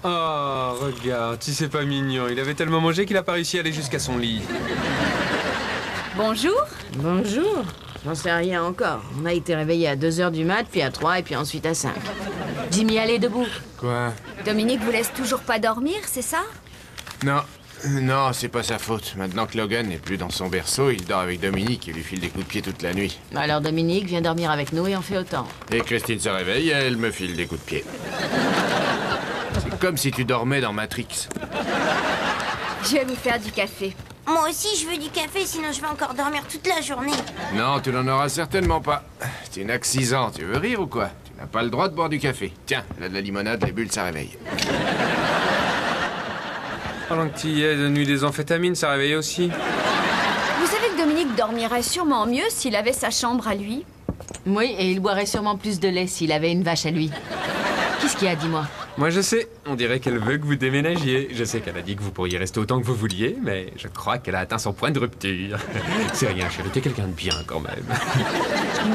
Oh, regarde, si c'est pas mignon. Il avait tellement mangé qu'il a pas réussi à aller jusqu'à son lit. Bonjour. Bonjour. J'en sais rien encore. On a été réveillés à 2h du mat, puis à 3 et puis ensuite à 5. Jimmy, allez debout. Quoi? Dominique vous laisse toujours pas dormir, c'est ça? Non. Non, c'est pas sa faute. Maintenant que Logan n'est plus dans son berceau, il dort avec Dominique et lui file des coups de pied toute la nuit. Alors Dominique vient dormir avec nous et on fait autant. Et Christine se réveille et elle me file des coups de pied. C'est comme si tu dormais dans Matrix. Je vais vous faire du café. Moi aussi, je veux du café, sinon je vais encore dormir toute la journée. Non, tu n'en auras certainement pas. C'est une accident. Tu veux rire ou quoi? Tu n'as pas le droit de boire du café. Tiens, là de la limonade, les bulles, ça réveille. Pendant que tu y es, de nuit des amphétamines, ça réveillait aussi. Vous savez que Dominique dormirait sûrement mieux s'il avait sa chambre à lui. Oui, et il boirait sûrement plus de lait s'il avait une vache à lui. Qu'est-ce qu'il y a, dis-moi? Moi, je sais. On dirait qu'elle veut que vous déménagiez. Je sais qu'elle a dit que vous pourriez rester autant que vous vouliez, mais je crois qu'elle a atteint son point de rupture. C'est rien, chérie, t'es quelqu'un de bien, quand même.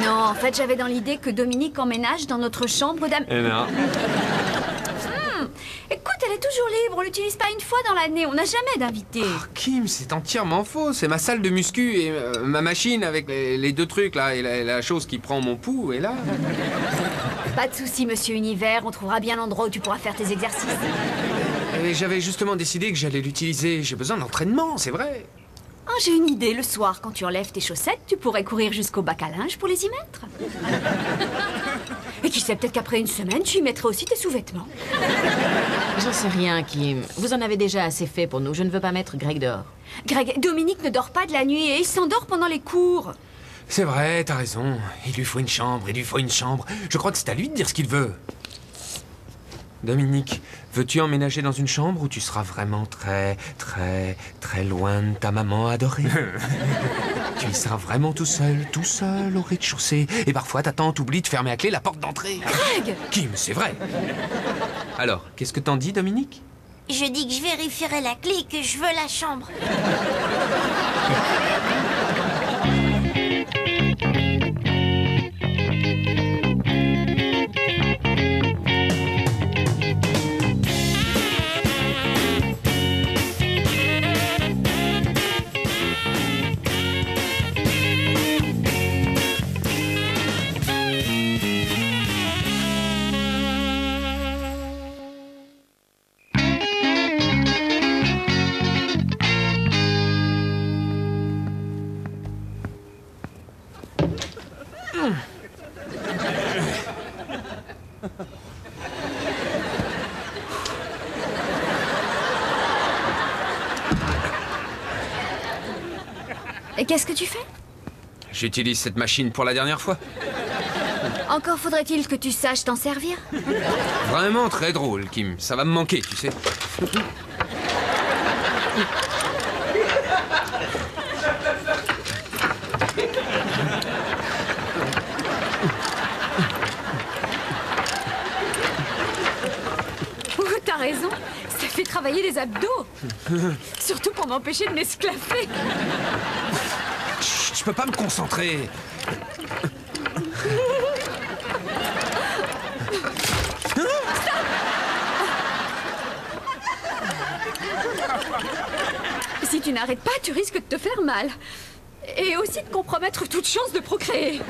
Non, en fait, j'avais dans l'idée que Dominique emménage dans notre chambre d'am... Et non. Écoute, elle est toujours libre, on l'utilise pas une fois dans l'année, on n'a jamais d'invité. Oh, Kim, c'est entièrement faux. C'est ma salle de muscu et ma machine avec les deux trucs, là, et la chose qui prend mon pouls, et là... Pas de souci, monsieur Univers, on trouvera bien l'endroit où tu pourras faire tes exercices. Et j'avais justement décidé que j'allais l'utiliser. J'ai besoin d'entraînement, c'est vrai. Oh, j'ai une idée, le soir, quand tu enlèves tes chaussettes, tu pourrais courir jusqu'au bac à linge pour les y mettre. Et qui sait, peut-être qu'après une semaine, tu y mettrais aussi tes sous-vêtements. J'en sais rien, Kim. Vous en avez déjà assez fait pour nous. Je ne veux pas mettre Greg dehors. Greg, Dominique ne dort pas de la nuit et il s'endort pendant les cours. C'est vrai, t'as raison. Il lui faut une chambre, il lui faut une chambre. Je crois que c'est à lui de dire ce qu'il veut. Dominique, veux-tu emménager dans une chambre où tu seras vraiment très loin de ta maman adorée? Tu y seras vraiment tout seul au rez-de-chaussée. Et parfois, ta tante oublie de fermer à clé la porte d'entrée. Greg! Kim, c'est vrai. Alors, qu'est-ce que t'en dis, Dominique? Je dis que je vérifierai la clé et que je veux la chambre. Et qu'est-ce que tu fais? J'utilise cette machine pour la dernière fois. Encore faudrait-il que tu saches t'en servir. Vraiment très drôle, Kim. Ça va me manquer, tu sais. Oh, t'as raison, ça fait travailler les abdos. Surtout pour m'empêcher de m'esclaffer. Chut, je peux pas me concentrer. Si tu n'arrêtes pas, tu risques de te faire mal. Et aussi de compromettre toute chance de procréer.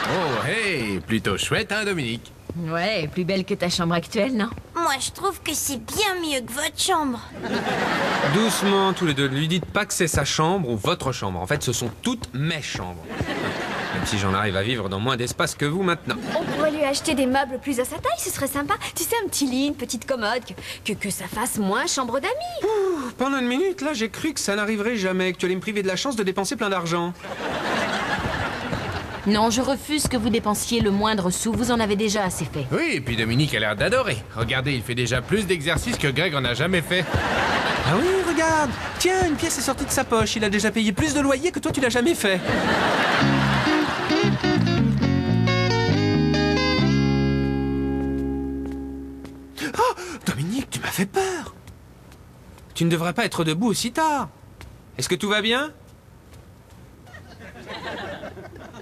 Oh, hey, plutôt chouette, hein, Dominique? Ouais, plus belle que ta chambre actuelle, non? Moi, je trouve que c'est bien mieux que votre chambre. Doucement, tous les deux. Ne lui dites pas que c'est sa chambre ou votre chambre. En fait, ce sont toutes mes chambres. Même si j'en arrive à vivre dans moins d'espace que vous maintenant. On pourrait lui acheter des meubles plus à sa taille, ce serait sympa. Tu sais, un petit lit, une petite commode, que ça fasse moins chambre d'amis. Pendant une minute, là, j'ai cru que ça n'arriverait jamais, que tu allais me priver de la chance de dépenser plein d'argent. Non, je refuse que vous dépensiez le moindre sou. Vous en avez déjà assez fait. Oui, et puis Dominique a l'air d'adorer. Regardez, il fait déjà plus d'exercices que Greg en a jamais fait. Ah oui, regarde. Tiens, une pièce est sortie de sa poche. Il a déjà payé plus de loyer que toi, tu l'as jamais fait. Oh, Dominique, tu m'as fait peur. Tu ne devrais pas être debout aussi tard. Est-ce que tout va bien?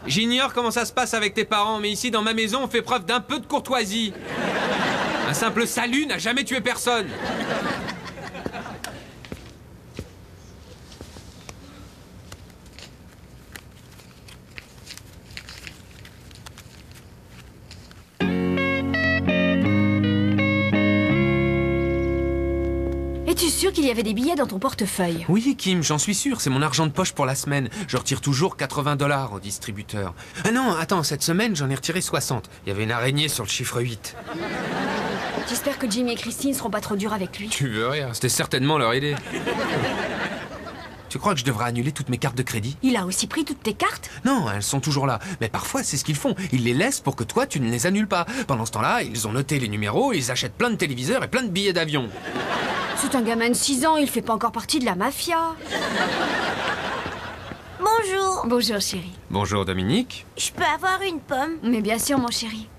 J'ignore comment ça se passe avec tes parents, mais ici, dans ma maison, on fait preuve d'un peu de courtoisie. Un simple salut n'a jamais tué personne. Es-tu sûr qu'il y avait des billets dans ton portefeuille? Oui, Kim, j'en suis sûr. C'est mon argent de poche pour la semaine. Je retire toujours 80 $ au distributeur. Ah non, attends, cette semaine, j'en ai retiré 60. Il y avait une araignée sur le chiffre 8. J'espère que Jimmy et Christine seront pas trop durs avec lui. Tu veux rire, c'était certainement leur idée. Tu crois que je devrais annuler toutes mes cartes de crédit? Il a aussi pris toutes tes cartes? Non, elles sont toujours là. Mais parfois, c'est ce qu'ils font. Ils les laissent pour que toi, tu ne les annules pas. Pendant ce temps-là, ils ont noté les numéros, ils achètent plein de téléviseurs et plein de billets d'avion. C'est un gamin de 6 ans, il fait pas encore partie de la mafia. Bonjour. Bonjour, chérie. Bonjour, Dominique. Je peux avoir une pomme? Mais bien sûr, mon chéri.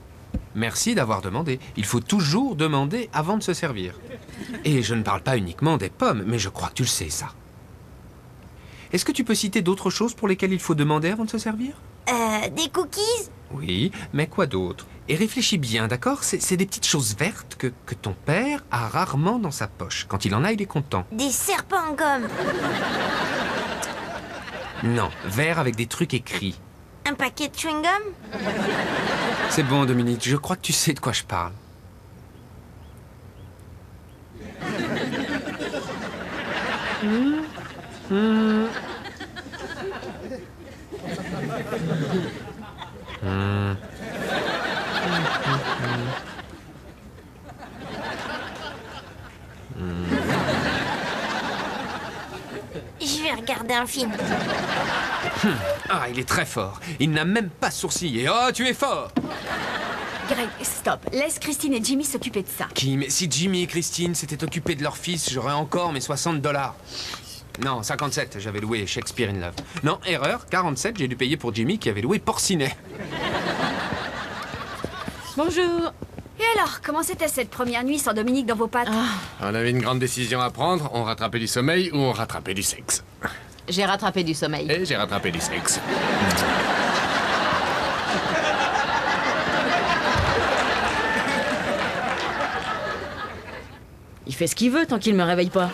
Merci d'avoir demandé. Il faut toujours demander avant de se servir. Et je ne parle pas uniquement des pommes, mais je crois que tu le sais, ça. Est-ce que tu peux citer d'autres choses pour lesquelles il faut demander avant de se servir? Des cookies? Oui, mais quoi d'autre? Et réfléchis bien, d'accord? C'est des petites choses vertes que ton père a rarement dans sa poche. Quand il en a, il est content. Des serpents en gomme? Non, vert avec des trucs écrits. Un paquet de chewing-gum? C'est bon, Dominique, je crois que tu sais de quoi je parle. Je vais regarder un film. Ah, il est très fort. Il n'a même pas sourcillé. Oh, tu es fort! Greg, stop. Laisse Christine et Jimmy s'occuper de ça. Kim, si Jimmy et Christine s'étaient occupés de leur fils, j'aurais encore mes 60 $. Non, 57, j'avais loué Shakespeare in Love. Non, erreur, 47, j'ai dû payer pour Jimmy qui avait loué Porcinet. Bonjour. Et alors, comment c'était cette première nuit sans Dominique dans vos pattes? On avait une grande décision à prendre. On rattrapait du sommeil ou on rattrapait du sexe. J'ai rattrapé du sommeil. Et j'ai rattrapé du sexe. Il fait ce qu'il veut tant qu'il me réveille pas.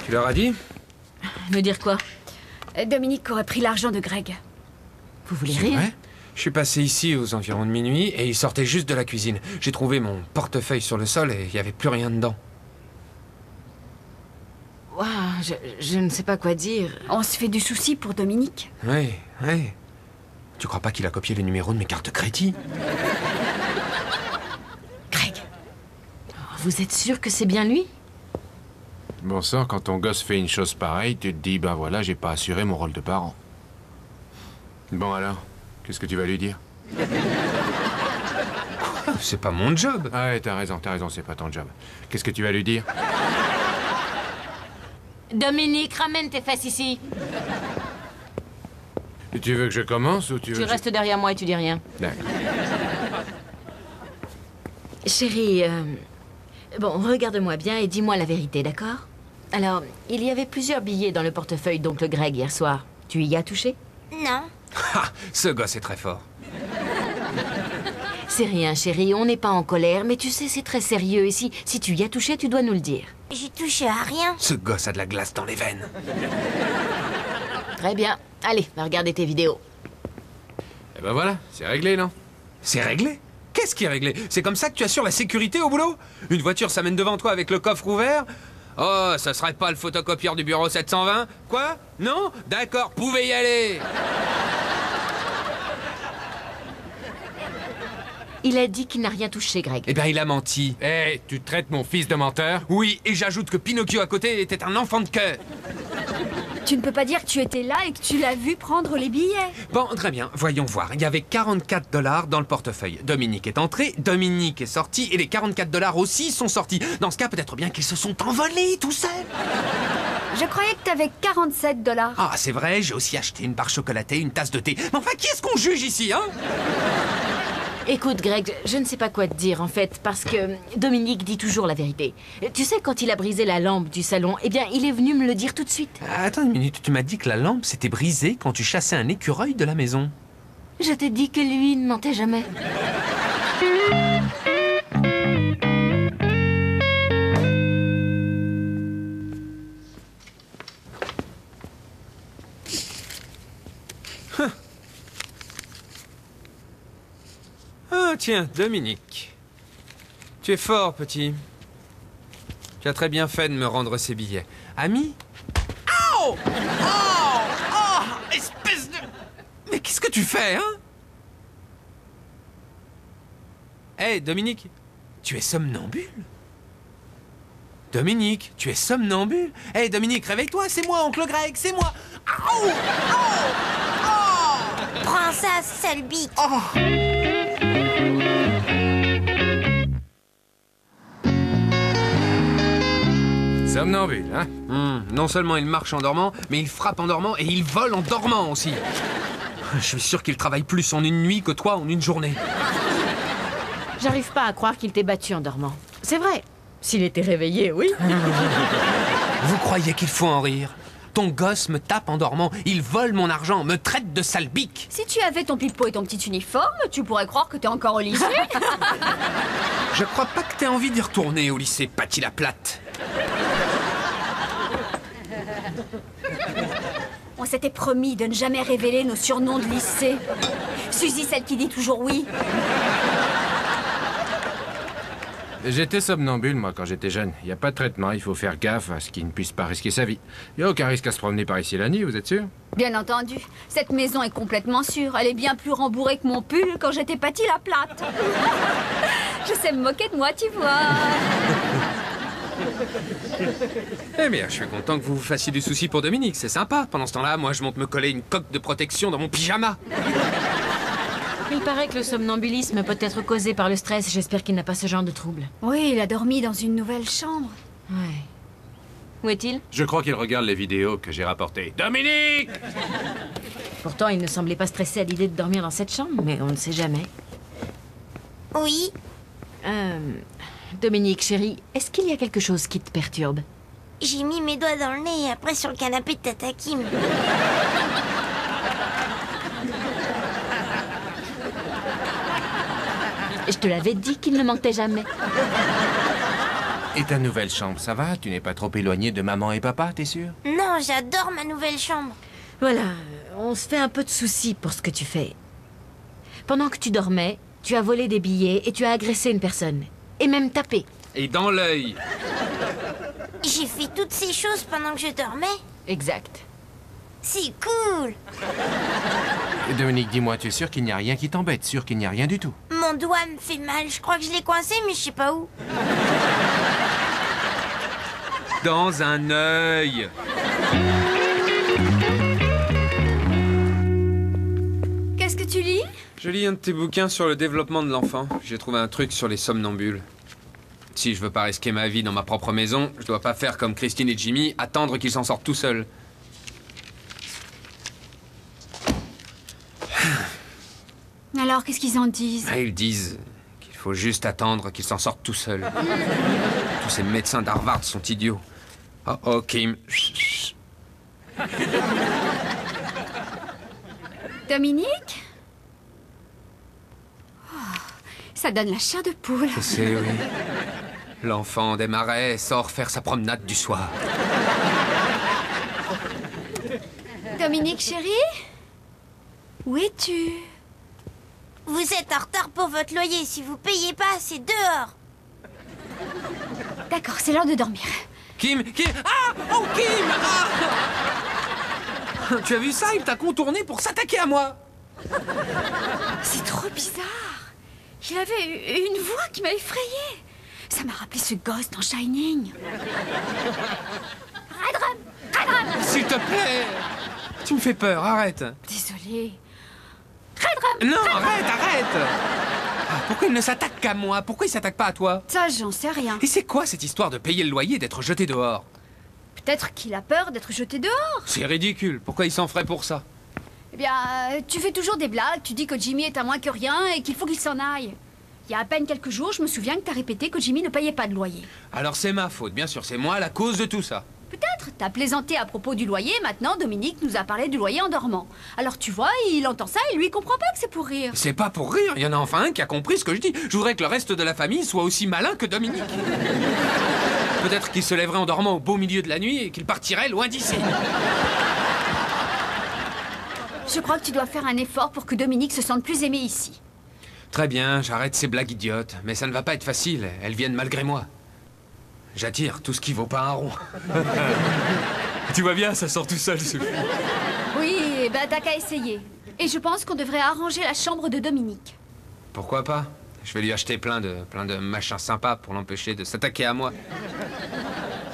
Tu leur as dit? Me dire quoi? Dominique aurait pris l'argent de Greg. Vous voulez rire? Ouais. Je suis passé ici aux environs de minuit et il sortait juste de la cuisine. J'ai trouvé mon portefeuille sur le sol et il n'y avait plus rien dedans. Waouh, je ne sais pas quoi dire. On se fait du souci pour Dominique. Oui, oui. Tu crois pas qu'il a copié les numéros de mes cartes de crédit? Greg, vous êtes sûr que c'est bien lui? Bon sang, quand ton gosse fait une chose pareille, tu te dis, ben voilà, j'ai pas assuré mon rôle de parent. Bon alors, qu'est-ce que tu vas lui dire? C'est pas mon job. Ah ouais, t'as raison, c'est pas ton job. Qu'est-ce que tu vas lui dire? Dominique, ramène tes fesses ici. Tu veux que je commence ou tu veux Tu que restes derrière moi et tu dis rien. D'accord. Chérie, bon, regarde-moi bien et dis-moi la vérité, d'accord? Alors, il y avait plusieurs billets dans le portefeuille d'oncle Greg hier soir. Tu y as touché? Non. Ah, ce gosse est très fort. C'est rien, chérie, on n'est pas en colère, mais tu sais, c'est très sérieux. Et si tu y as touché, tu dois nous le dire. J'ai touché à rien. Ce gosse a de la glace dans les veines. Très bien. Allez, va regarder tes vidéos. Eh ben voilà, c'est réglé, non? C'est réglé? Qu'est-ce qui est réglé? C'est comme ça que tu assures la sécurité au boulot? Une voiture s'amène devant toi avec le coffre ouvert? Oh, ça serait pas le photocopieur du bureau 720? Quoi? Non? D'accord, pouvez y aller. Il a dit qu'il n'a rien touché, Greg. Eh bien, il a menti. Eh, tu traites mon fils de menteur? Oui, et j'ajoute que Pinocchio à côté était un enfant de cœur. Tu ne peux pas dire que tu étais là et que tu l'as vu prendre les billets. Bon, très bien, voyons voir. Il y avait 44 $ dans le portefeuille. Dominique est entré, Dominique est sorti, et les 44 $ aussi sont sortis. Dans ce cas, peut-être bien qu'ils se sont envolés tout seuls. Je croyais que t'avais 47 $. Ah, c'est vrai, j'ai aussi acheté une barre chocolatée, une tasse de thé. Mais enfin, qui est-ce qu'on juge ici, hein? Écoute, Greg, je ne sais pas quoi te dire, en fait, parce que Dominique dit toujours la vérité. Tu sais, quand il a brisé la lampe du salon, eh bien, il est venu me le dire tout de suite. Attends une minute, tu m'as dit que la lampe s'était brisée quand tu chassais un écureuil de la maison. Je t'ai dit que lui ne mentait jamais. Ah, tiens, Dominique. Tu es fort, petit. Tu as très bien fait de me rendre ces billets. Ami? Oh! Oh! Oh! Espèce de... Mais qu'est-ce que tu fais, hein? Hé, Dominique, tu es somnambule? Dominique, tu es somnambule? Hé, Dominique, réveille-toi, c'est moi, oncle Greg, c'est moi! Oh! Oh! Oh! Prends ça, sale bique. Oh! Somnambule, hein? Non seulement il marche en dormant, mais il frappe en dormant et il vole en dormant aussi. Je suis sûr qu'il travaille plus en une nuit que toi en une journée. J'arrive pas à croire qu'il t'ait battu en dormant. C'est vrai. S'il était réveillé, oui. Vous croyez qu'il faut en rire? Ton gosse me tape en dormant, il vole mon argent, me traite de sale bique. Si tu avais ton pipeau et ton petit uniforme, tu pourrais croire que t'es encore au lycée. Je crois pas que t'aies envie d'y retourner au lycée, Patty la plate. On s'était promis de ne jamais révéler nos surnoms de lycée. Suzy, celle qui dit toujours oui. J'étais somnambule, moi, quand j'étais jeune. Il n'y a pas de traitement, il faut faire gaffe à ce qu'il ne puisse pas risquer sa vie. Il n'y a aucun risque à se promener par ici la nuit, vous êtes sûr? Bien entendu. Cette maison est complètement sûre. Elle est bien plus rembourrée que mon pull quand j'étais Patty la plate. Je sais me moquer de moi, tu vois. Eh bien, je suis content que vous vous fassiez du souci pour Dominique, c'est sympa. Pendant ce temps-là, moi, je monte me coller une coque de protection dans mon pyjama. Il paraît que le somnambulisme peut être causé par le stress. J'espère qu'il n'a pas ce genre de trouble. Oui, il a dormi dans une nouvelle chambre. Ouais. Où est-il? Je crois qu'il regarde les vidéos que j'ai rapportées. Dominique! Pourtant, il ne semblait pas stressé à l'idée de dormir dans cette chambre, mais on ne sait jamais. Oui. Dominique, chérie, est-ce qu'il y a quelque chose qui te perturbe? J'ai mis mes doigts dans le nez et après sur le canapé de Tata Kim. Je te l'avais dit qu'il ne mentait jamais. Et ta nouvelle chambre, ça va? Tu n'es pas trop éloigné de maman et papa, t'es sûr? Non, j'adore ma nouvelle chambre. Voilà, on se fait un peu de soucis pour ce que tu fais. Pendant que tu dormais, tu as volé des billets et tu as agressé une personne. Et même tapé. Et dans l'œil. J'ai fait toutes ces choses pendant que je dormais. Exact. C'est cool. Et Dominique, dis-moi, tu es sûr qu'il n'y a rien qui t'embête? Sûr qu'il n'y a rien du tout? Mon doigt me fait mal. Je crois que je l'ai coincé, mais je sais pas où. Dans un œil. Qu'est-ce que tu lis? Je lis un de tes bouquins sur le développement de l'enfant. J'ai trouvé un truc sur les somnambules. Si je veux pas risquer ma vie dans ma propre maison, je dois pas faire comme Christine et Jimmy, attendre qu'ils s'en sortent tout seuls. Alors, qu'est-ce qu'ils en disent? Ils disent qu'il faut juste attendre qu'ils s'en sortent tout seuls. Tous ces médecins d'Harvard sont idiots. Oh, oh, Kim. Dominique? Oh, ça donne la chair de poule. Je sais, oui. L'enfant des marais sort faire sa promenade du soir. Dominique, chérie? Où es-tu? Vous êtes en retard pour votre loyer. Si vous payez pas, c'est dehors. D'accord, c'est l'heure de dormir. Kim, Kim. Ah! Oh, Kim! Ah! Tu as vu ça? Il t'a contourné pour s'attaquer à moi. C'est trop bizarre. Il avait une voix qui m'a effrayée. Ça m'a rappelé ce gosse dans Shining. Redrum! Redrum! S'il te plaît! Tu me fais peur, arrête. Désolée. Redrum! Non, arrête! Ah, pourquoi il ne s'attaque qu'à moi? Pourquoi il s'attaque pas à toi? Ça, j'en sais rien. Et c'est quoi cette histoire de payer le loyer et d'être jeté dehors? Peut-être qu'il a peur d'être jeté dehors. C'est ridicule. Pourquoi il s'en ferait pour ça? Eh bien, tu fais toujours des blagues. Tu dis que Jimmy est à moins que rien et qu'il faut qu'il s'en aille. Il y a à peine quelques jours, je me souviens que t'as répété que Jimmy ne payait pas de loyer. Alors c'est ma faute, bien sûr. C'est moi la cause de tout ça. Peut-être. T'as plaisanté à propos du loyer, maintenant Dominique nous a parlé du loyer en dormant. Alors tu vois, il entend ça et lui il comprend pas que c'est pour rire. C'est pas pour rire, il y en a enfin un qui a compris ce que je dis. Je voudrais que le reste de la famille soit aussi malin que Dominique. Peut-être qu'il se lèverait en dormant au beau milieu de la nuit et qu'il partirait loin d'ici. Je crois que tu dois faire un effort pour que Dominique se sente plus aimé ici. Très bien, j'arrête ces blagues idiotes, mais ça ne va pas être facile, elles viennent malgré moi. J'attire tout ce qui vaut pas un rond. Tu vois bien, ça sort tout seul, Sophie. Oui, ben t'as qu'à essayer. Et je pense qu'on devrait arranger la chambre de Dominique. Pourquoi pas? Je vais lui acheter plein de machins sympas pour l'empêcher de s'attaquer à moi.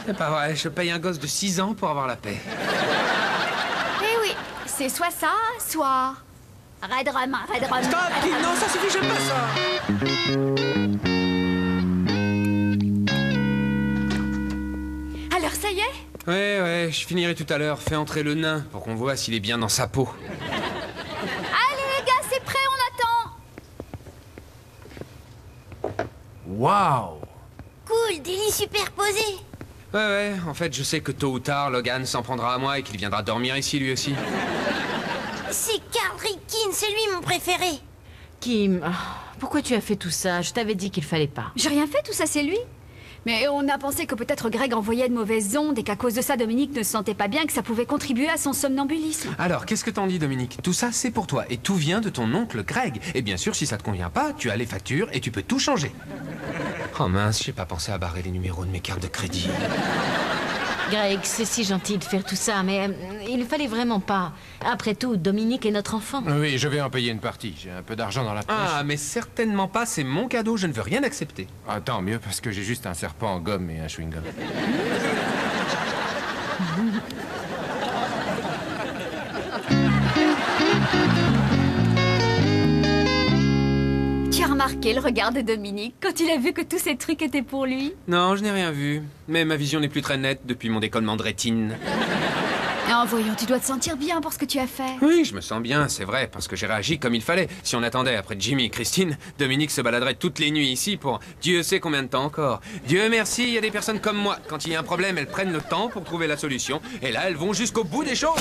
C'est pas vrai, je paye un gosse de 6 ans pour avoir la paix. Eh oui, c'est soit ça, soit... Red Rum. Stop, Kim, non, ça suffit, j'aime pas ça. Alors ça y est? Ouais, je finirai tout à l'heure. Fais entrer le nain pour qu'on voit s'il est bien dans sa peau. Allez les gars, c'est prêt, on attend. Waouh! Cool, des lits superposés. Ouais, en fait, je sais que tôt ou tard, Logan s'en prendra à moi et qu'il viendra dormir ici lui aussi. C'est Carl Ripkin, c'est lui mon préféré. Kim, pourquoi tu as fait tout ça? Je t'avais dit qu'il fallait pas. J'ai rien fait, tout ça c'est lui. Mais on a pensé que peut-être Greg envoyait de mauvaises ondes et qu'à cause de ça, Dominique ne se sentait pas bien, que ça pouvait contribuer à son somnambulisme. Alors, qu'est-ce que t'en dis, Dominique? Tout ça, c'est pour toi. Et tout vient de ton oncle Greg. Et bien sûr, si ça te convient pas, tu as les factures et tu peux tout changer. Oh mince, j'ai pas pensé à barrer les numéros de mes cartes de crédit. Greg, c'est si gentil de faire tout ça, mais il fallait vraiment pas. Après tout, Dominique est notre enfant. Oui, je vais en payer une partie. J'ai un peu d'argent dans la poche. Ah, mais certainement pas, c'est mon cadeau, je ne veux rien accepter. Ah, tant mieux, parce que j'ai juste un serpent en gomme et un chewing-gum. Tu as remarqué le regard de Dominique quand il a vu que tous ces trucs étaient pour lui? Non, je n'ai rien vu. Mais ma vision n'est plus très nette depuis mon décollement de rétine. Oh, voyons, tu dois te sentir bien pour ce que tu as fait. Oui, je me sens bien, c'est vrai, parce que j'ai réagi comme il fallait. Si on attendait après Jimmy et Christine, Dominique se baladerait toutes les nuits ici pour Dieu sait combien de temps encore. Dieu merci, il y a des personnes comme moi. Quand il y a un problème, elles prennent le temps pour trouver la solution. Et là, elles vont jusqu'au bout des choses.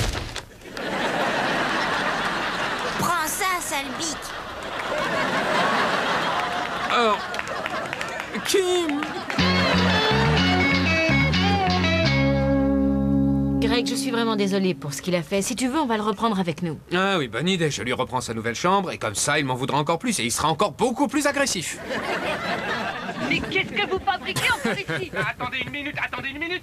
Prends ça, sale bique. Oh, Kim! Greg, je suis vraiment désolée pour ce qu'il a fait. Si tu veux, on va le reprendre avec nous. Ah oui, bonne idée. Je lui reprends sa nouvelle chambre et comme ça, il m'en voudra encore plus et il sera encore beaucoup plus agressif. Mais qu'est-ce que vous fabriquez encore ici? Attendez une minute,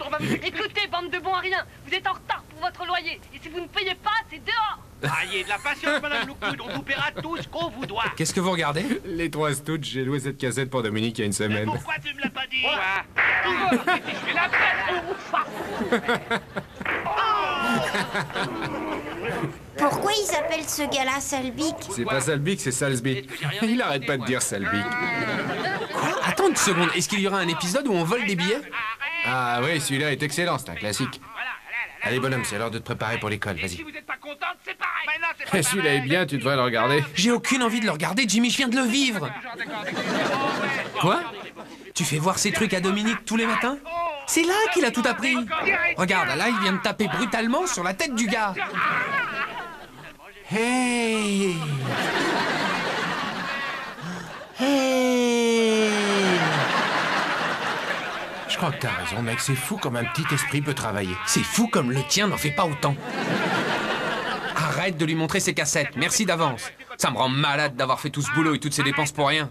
on va vous... Écoutez, bande de bons à rien, vous êtes en retard pour votre loyer. Et si vous ne payez pas, c'est dehors. Ayez de la patience, madame Lookwood, on vous paiera tout ce qu'on vous doit. Qu'est-ce que vous regardez? Les trois Stooges, j'ai loué cette cassette pour Dominique il y a une Mais semaine. pourquoi tu me l'as pas dit? Je vais la faire. Pourquoi ils appellent ce gars-là sale bique? C'est pas Salbic, c'est Salsby. Il arrête pas de dire Salbic. Quoi? Attends une seconde. Est-ce qu'il y aura un épisode où on vole des billets? Ah oui, celui-là est excellent, c'est un classique. Allez, bonhomme, c'est l'heure de te préparer pour l'école, Et si vas-y. vous êtes pas contente, c'est pareil. Mais non, c'est pas Celui-là est bien, tu devrais le regarder. J'ai aucune envie de le regarder, Jimmy, je viens de le vivre. Quoi? Tu fais voir ces trucs à Dominique tous les matins? C'est là qu'il a tout appris. Regarde, là, il vient de taper brutalement sur la tête du gars. Hey! Hey! Je crois que t'as raison, mec, c'est fou comme un petit esprit peut travailler. C'est fou comme le tien n'en fait pas autant. Arrête de lui montrer ses cassettes, merci d'avance. Ça me rend malade d'avoir fait tout ce boulot et toutes ces dépenses pour rien.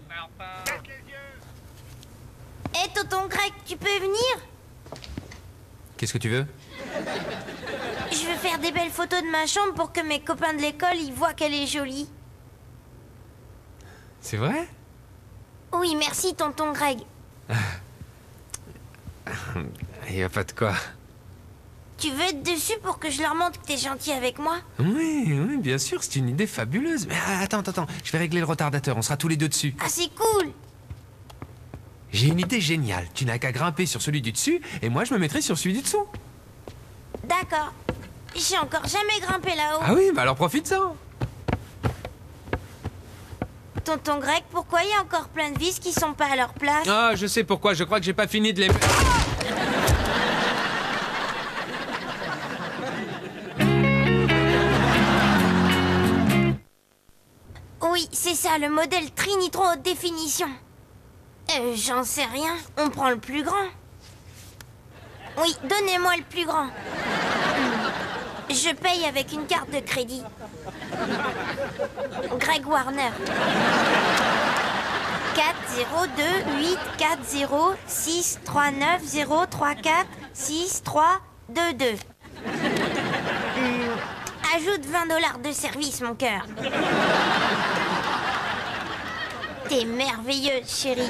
Hé, tonton Greg, tu peux venir? Qu'est-ce que tu veux? Je veux faire des belles photos de ma chambre pour que mes copains de l'école y voient qu'elle est jolie. C'est vrai? Oui, merci, tonton Greg. Il n'y a pas de quoi. Tu veux être dessus pour que je leur montre que t'es gentil avec moi? Oui, bien sûr, c'est une idée fabuleuse. Mais attends, je vais régler le retardateur, on sera tous les deux dessus. Ah, c'est cool. J'ai une idée géniale. Tu n'as qu'à grimper sur celui du dessus, et moi je me mettrai sur celui du dessous. D'accord. J'ai encore jamais grimpé là-haut. Ah oui, bah alors profite-en. Tonton Greg, pourquoi il y a encore plein de vis qui sont pas à leur place? Ah, je sais pourquoi, je crois que j'ai pas fini de les... Oui, c'est ça, le modèle Trinitron haute définition. J'en sais rien. On prend le plus grand. Oui, donnez-moi le plus grand. Je paye avec une carte de crédit. Greg Warner. 402-840-639-034-6322. Ajoute $20 de service, mon cœur. T'es merveilleuse, chérie.